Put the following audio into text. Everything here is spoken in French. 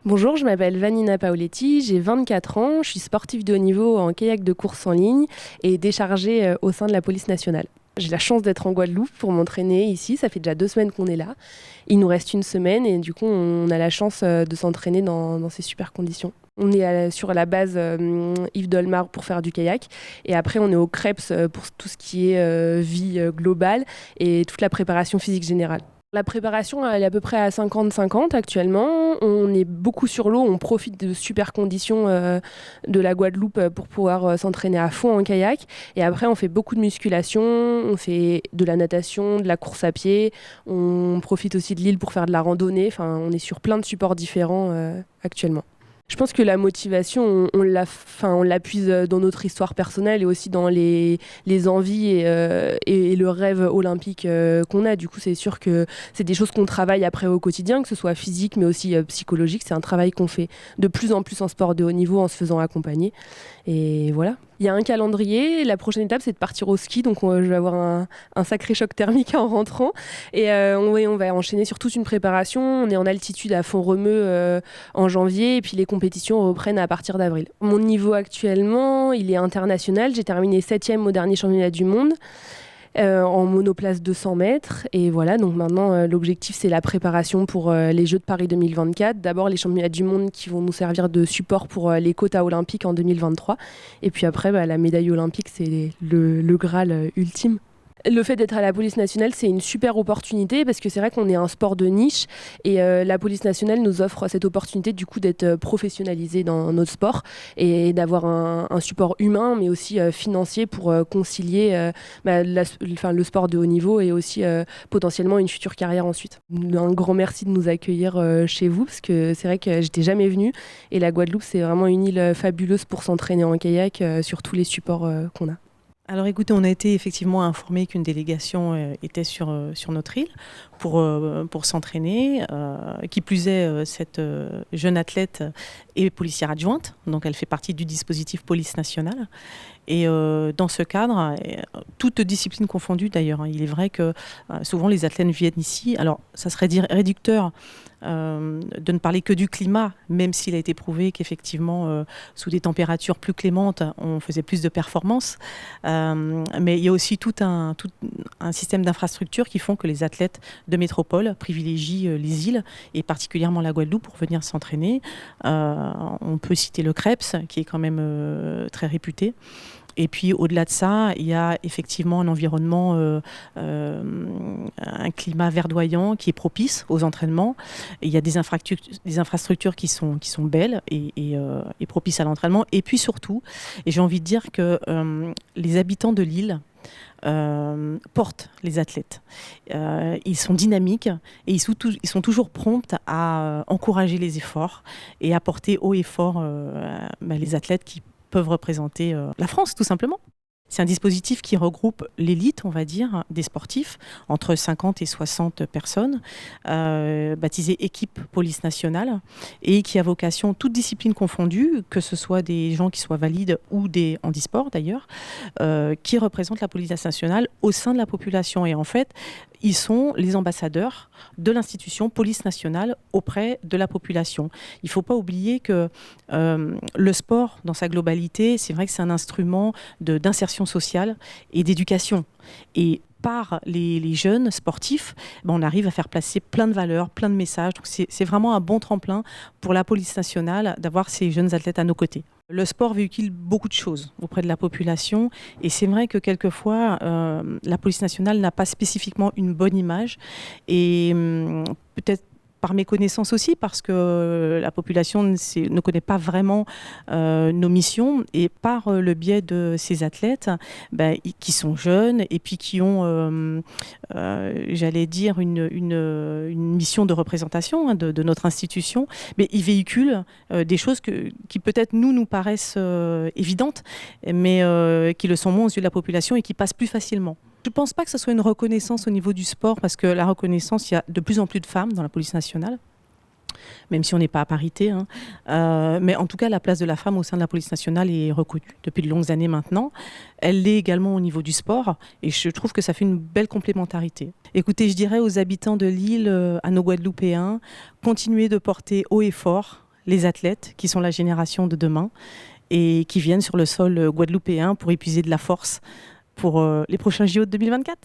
Bonjour, je m'appelle Vanina Paoletti, j'ai 24 ans, je suis sportive de haut niveau en kayak de course en ligne et déchargée au sein de la police nationale. J'ai la chance d'être en Guadeloupe pour m'entraîner ici, ça fait déjà 2 semaines qu'on est là. Il nous reste une semaine et du coup on a la chance de s'entraîner dans ces super conditions. On est sur la base Yves Dolmar pour faire du kayak et après on est au CREPS pour tout ce qui est vie globale et toute la préparation physique générale. La préparation, elle est à peu près à 50-50 actuellement. On est beaucoup sur l'eau, on profite de super conditions de la Guadeloupe pour pouvoir s'entraîner à fond en kayak. Et après, on fait beaucoup de musculation, on fait de la natation, de la course à pied. On profite aussi de l'île pour faire de la randonnée. Enfin, on est sur plein de supports différents actuellement. Je pense que la motivation, on l'appuise dans notre histoire personnelle et aussi dans les envies et le rêve olympique qu'on a. Du coup, c'est sûr que c'est des choses qu'on travaille après au quotidien, que ce soit physique mais aussi psychologique. C'est un travail qu'on fait de plus en plus en sport de haut niveau en se faisant accompagner. Et voilà. Il y a un calendrier. La prochaine étape, c'est de partir au ski. Donc, je vais avoir un sacré choc thermique en rentrant. Et on va enchaîner sur toute une préparation. On est en altitude à Font-Romeu en janvier. Et puis, les compétitions reprennent à partir d'avril. Mon niveau actuellement, il est international. J'ai terminé 7e au dernier championnat du monde. En monoplace 200 mètres. Et voilà, donc maintenant, l'objectif, c'est la préparation pour les Jeux de Paris 2024. D'abord, les championnats du monde qui vont nous servir de support pour les quotas olympiques en 2023. Et puis après, la médaille olympique, c'est le Graal ultime. Le fait d'être à la police nationale, c'est une super opportunité parce que c'est vrai qu'on est un sport de niche et la police nationale nous offre cette opportunité du coup d'être professionnalisé dans notre sport et d'avoir un support humain mais aussi financier pour concilier le sport de haut niveau et aussi potentiellement une future carrière ensuite. Un grand merci de nous accueillir chez vous parce que c'est vrai que j'étais jamais venue et la Guadeloupe c'est vraiment une île fabuleuse pour s'entraîner en kayak sur tous les supports qu'on a. Alors écoutez, on a été effectivement informé qu'une délégation était sur notre île pour s'entraîner. Qui plus est, cette jeune athlète est policière adjointe, donc elle fait partie du dispositif police nationale. Et dans ce cadre, toutes disciplines confondues d'ailleurs, il est vrai que souvent les athlètes viennent ici. Alors ça serait réducteur de ne parler que du climat, même s'il a été prouvé qu'effectivement, sous des températures plus clémentes, on faisait plus de performances. Mais il y a aussi tout un système d'infrastructures qui font que les athlètes de métropole privilégient les îles, et particulièrement la Guadeloupe, pour venir s'entraîner. On peut citer le CREPS, qui est quand même très réputé. Et puis au-delà de ça, il y a effectivement un environnement, un climat verdoyant qui est propice aux entraînements. Et il y a des infrastructures qui sont belles et propices à l'entraînement. Et puis surtout, et j'ai envie de dire que les habitants de l'île portent les athlètes. Ils sont dynamiques et ils sont toujours prompts à encourager les efforts et à porter haut et fort les athlètes qui peuvent représenter la France, tout simplement. C'est un dispositif qui regroupe l'élite, on va dire, des sportifs, entre 50 et 60 personnes, baptisé Équipe Police Nationale, et qui a vocation, toutes disciplines confondues, que ce soit des gens qui soient valides ou des handisports d'ailleurs, qui représentent la police nationale au sein de la population. Et en fait, ils sont les ambassadeurs de l'institution police nationale auprès de la population. Il ne faut pas oublier que le sport, dans sa globalité, c'est vrai que c'est un instrument d'insertion sociale et d'éducation. Et par les jeunes sportifs, on arrive à faire passer plein de valeurs, plein de messages. Donc c'est vraiment un bon tremplin pour la police nationale d'avoir ces jeunes athlètes à nos côtés. Le sport véhicule beaucoup de choses auprès de la population et c'est vrai que quelquefois, la police nationale n'a pas spécifiquement une bonne image et peut-être par méconnaissance aussi, parce que la population ne connaît pas vraiment nos missions, et par le biais de ces athlètes qui sont jeunes et puis qui ont, j'allais dire, une mission de représentation de notre institution, mais ils véhiculent des choses qui peut-être nous paraissent évidentes, mais qui le sont moins aux yeux de la population et qui passent plus facilement. Je ne pense pas que ce soit une reconnaissance au niveau du sport, parce que la reconnaissance, il y a de plus en plus de femmes dans la police nationale, même si on n'est pas à parité. Mais en tout cas, la place de la femme au sein de la police nationale est reconnue depuis de longues années maintenant. Elle l'est également au niveau du sport, et je trouve que ça fait une belle complémentarité. Écoutez, je dirais aux habitants de l'île, à nos Guadeloupéens, continuez de porter haut et fort les athlètes qui sont la génération de demain et qui viennent sur le sol guadeloupéen pour épuiser de la force pour les prochains JO de 2024.